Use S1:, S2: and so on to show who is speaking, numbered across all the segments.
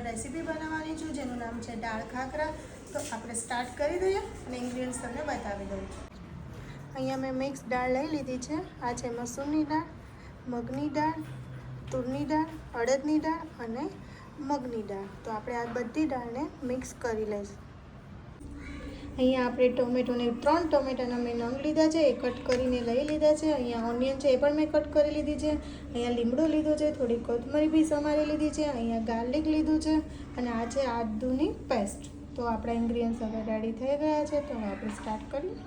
S1: Recipe બનાવવાની છું જેનું નામ છે દાળ ખાખરા। તો આપણે સ્ટાર્ટ કરી દઈએ અને ઇન્ગ્રીડિયન્ટ્સ તમને બતાવી દઉં છું। અહીંયા મેં મિક્સ દાળ લઈ લીધી છે। આ છે મસૂરની દાળ, મગની દાળ, તુરની દાળ, અડદની દાળ અને મગની દાળ। તો આપણે આ બધી દાળને મિક્સ કરી લઈશું। અહીંયા આપણે ટોમેટોને 3 ટોમેટાના મેં નંગ લીધા છે, એ કટ કરીને લઈ લીધા છે। અહીંયા ઓનિયન છે એ પણ મેં કટ કરી લીધી છે। અહીંયા લીમડો લીધો છે, થોડી કોથમરી બી સમારી લીધી છે। અહીંયા ગાર્લિક લીધું છે અને આ છે આદુની પેસ્ટ। તો આપણા ઇન્ગ્રીડિયન્ટ્સ હવે રેડી થઈ ગયા છે। તો હવે આપણે સ્ટાર્ટ કરીએ।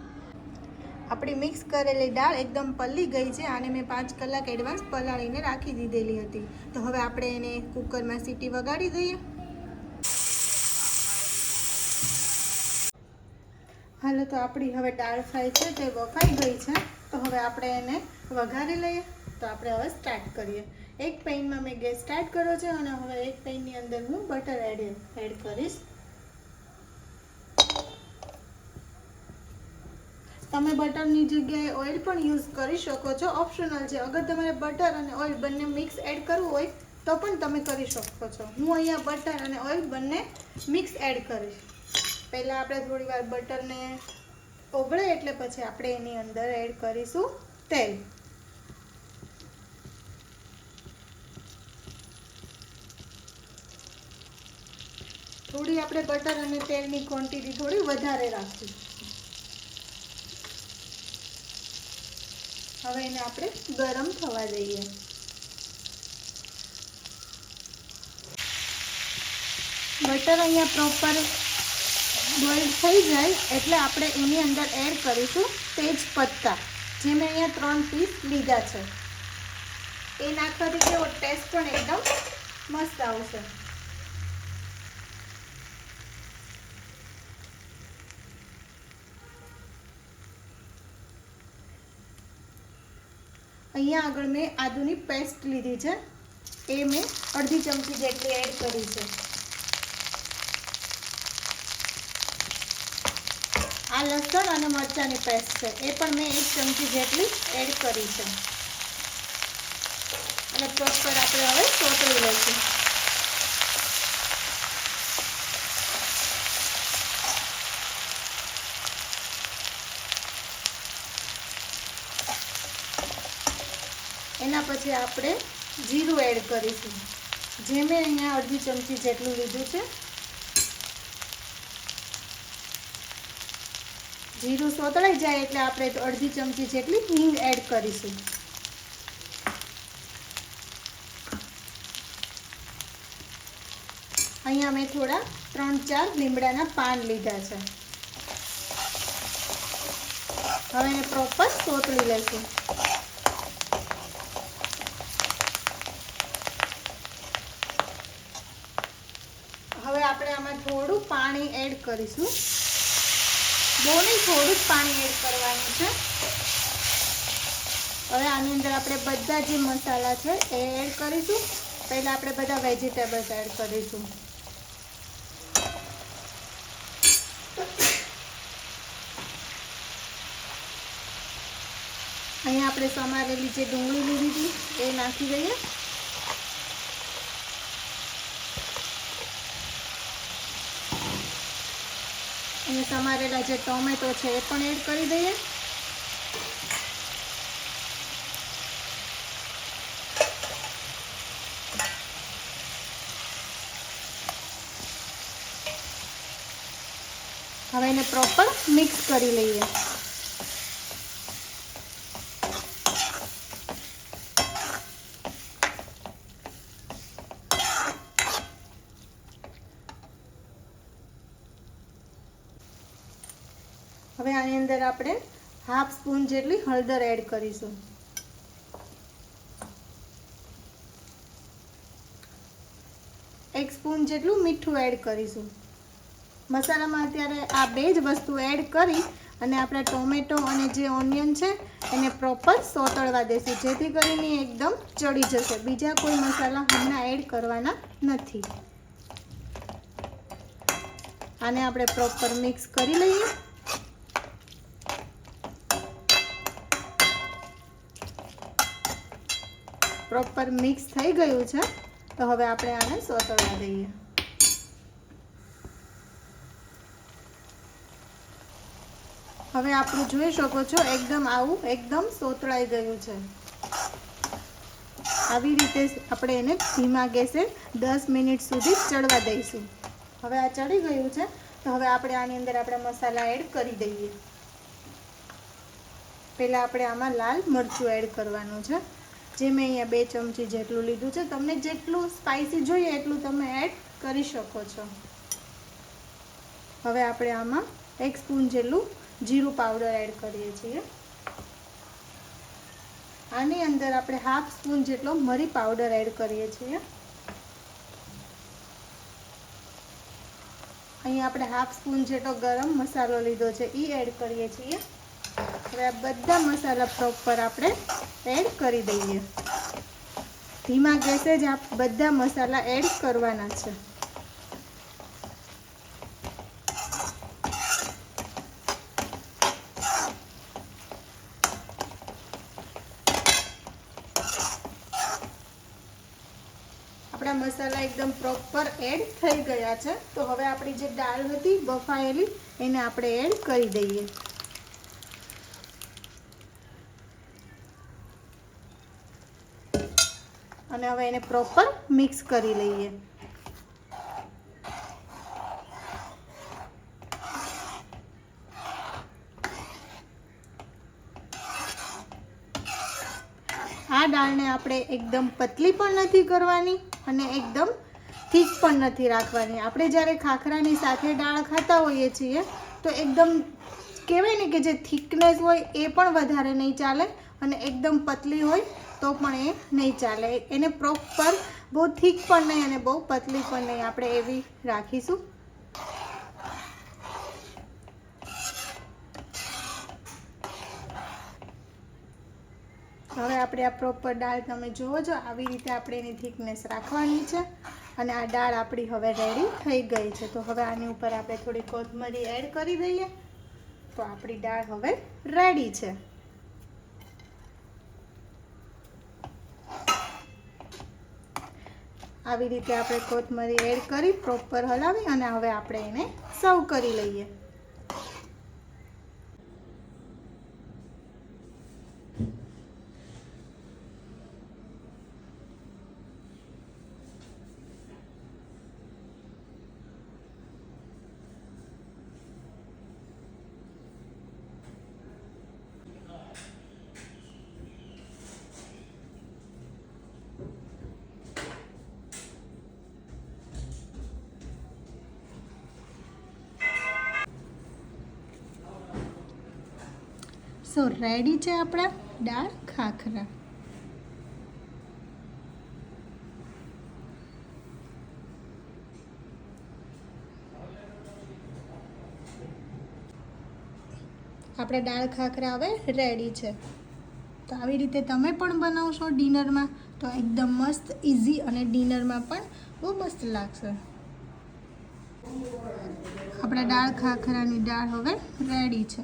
S1: આપણી મિક્સ કરેલી દાળ એકદમ પલળી ગઈ છે। આને મેં 5 કલાક એડવાન્સ પલાળીને રાખી દીધેલી હતી। તો હવે આપણે એને કુકરમાં સીટી વગાડી દઈએ। હાલો, તો આપણી હવે દાળ ફ્રાય છે તે વફાઈ ગઈ છે। તો હવે આપણે એને વઘારી લઈએ। તો આપણે હવે સ્ટાર્ટ કરીએ। એક પેનમાં મેં ગેસ સ્ટાર્ટ કર્યો છે અને હવે એક પેનની અંદર હું બટર એડ કરીશ। તમે બટરની જગ્યાએ ઓઇલ પણ યુઝ કરી શકો છો, ઓપ્શનલ છે। અગર તમારે બટર અને ઓઇલ બંને મિક્સ એડ કરવું હોય તો પણ તમે કરી શકો છો। હું અહીંયા બટર અને ઓઇલ બંને મિક્સ એડ કરીશ। પહેલાં આપણે થોડી વાર બટરને ઓગળે એટલે પછી આપણે એની અંદર એડ કરીશું તેલ। થોડી આપણે બટર અને તેલની ક્વોન્ટિટી થોડી વધારે રાખીશું। હવે એને આપણે ગરમ થવા દઈએ। બટર અહીંયા પ્રોપર બોઇલ થઈ જાય એટલે આપણે એની અંદર એડ કરીશું તેજ પત્તા, જે મેં અહીંયા 3 પીસ લીધા છે। એ નાખવાથી કેવો ટેસ્ટ પણ એકદમ મસ્ત આવશે। અહીંયા આગળ મેં આદુની પેસ્ટ લીધી છે, એ મેં અડધી ચમચી જેટલી એડ કરી છે। આ લસણ અને મરચાંની પેસ્ટ છે, એ પણ મેં 1 ચમચી જેટલી એડ કરી છે અને પ્રોપર આપણે હવે સોતળી લઈશું। એના પછી આપણે જીરું એડ કરીશું, જે મેં અહીંયા અડધી ચમચી જેટલું લીધું છે। જીરું સોતળાઈ જાય એટલે આપણે અડધી ચમચી જેટલી હિંગ એડ કરીશું। અહીંયા મેં થોડા 3-4 લીમડાના પાન લીધા છે। હવે એને પ્રોપર સોતળી લઈશું। હવે આપણે આમાં થોડું પાણી એડ કરીશું, બહુ નહીં, થોડું જ પાણી એડ કરવાનું છે। હવે આની અંદર આપણે બધા જે મસાલા છે એ એડ કરીશું। પહેલાં આપણે બધા વેજીટેબલ્સ એડ કરીશું। અહીંયા આપણે સમારેલી જે ડુંગળી લીધી હતી એ નાખી દઈએ। અને સમારેલા જે ટોમેટો છે એ પણ એડ કરી દઈએ। હવે એને પ્રોપર મિક્સ કરી લઈએ। હવે આની અંદર આપણે 1/2 સ્પૂન જેટલી હળદર એડ કરીશું। એક સ્પૂન જેટલું મીઠું એડ કરીશું। મસાલામાં અત્યારે આ બે જ વસ્તુ એડ કરી અને આપણે ટોમેટો અને જે ઓનિયન છે એને પ્રોપર સોતળવા દેશું, જેથી કરીને એકદમ ચડી જશે। બીજા કોઈ મસાલા હમણાં એડ કરવાના નથી। આને આપણે પ્રોપર મિક્સ કરી લઈએ। પ્રોપર મિક્સ થઈ ગયું છે, તો હવે આપણે આને સોતળવા દઈએ। હવે આપણું જોઈ શકો છો એકદમ આવું એકદમ સોતળાઈ ગયું છે. આવી રીતે આપણે એને ધીમા ગેસે 10 મિનિટ સુધી ચડવા દઈશું. હવે આ ચડી ગયું છે તો હવે આપણે આની અંદર આપણે મસાલા એડ કરી દઈએ. પહેલાં આપણે આમાં લાલ મરચું એડ કરવાનું છે, જે મેં અહીંયા 2 ચમચી જેટલું લીધું છે. તમને જેટલું સ્પાઇસી જોઈએ એટલું તમે એડ કરી શકો છો. હવે આપણે આમાં 1 સ્પૂન જેટલું જીરું પાવડર એડ કરીએ છીએ. આની અંદર આપણે 1/2 સ્પૂન જેટલો મરી પાવડર એડ કરીએ છીએ. અહીં આપણે 1/2 સ્પૂન જેટલો ગરમ મસાલો લીધો છે, એ એડ કરીએ છીએ. હવે આ બધા મસાલા પ્રોપર આપણે એડ કરી દઈએ. ધીમા ગેસે જ આ બધા મસાલા એડ કરવાના છે. આપણા મસાલા એકદમ પ્રોપર એડ થઈ ગયા છે. તો હવે આપણી જે દાળ હતી બફાયેલી એને આપણે એડ કરી દઈએ. અને હવે એને પ્રોપર મિક્સ કરી લઈએ. આ દાળને આપણે એકદમ પતલી પણ નથી કરવાની અને એકદમ થીક પણ નથી રાખવાની. આપણે જ્યારે ખાખરાની સાથે દાળ ખાતા હોઈએ છીએ તો એકદમ કહેવાય ને કે જે થિકનેસ હોય એ પણ વધારે નહીં ચાલે અને એકદમ પતલી હોય તો પણ એ નહીં ચાલે. એને પ્રોપર બહુ થીક પણ નહીં અને બહુ પતલી પણ નહીં, આપણે એવી રાખીશું. હવે આપણે આ પ્રોપર દાળ તમે જુઓ છો આવી રીતે આપણે એની થિકનેસ રાખવાની છે. અને આ દાળ આપણી હવે રેડી થઈ ગઈ છે. તો હવે આની ઉપર આપણે થોડી કોથમરી એડ કરી દઈએ. તો આપણી દાળ હવે રેડી છે. આવી રીતે આપણે કોથમરી એડ કરી પ્રોપર હલાવી અને હવે આપણે એને સર્વ કરી લઈએ. સો રેડી છે આપણા દાળ ખાખરા. આપણા દાળ ખાખરા હવે રેડી છે. તો આવી રીતે તમે પણ બનાવશો ડિનરમાં તો એકદમ મસ્ત ઇઝી અને ડિનરમાં પણ બહુ મસ્ત લાગશે. આપણા દાળ ખાખરાની દાળ હવે રેડી છે.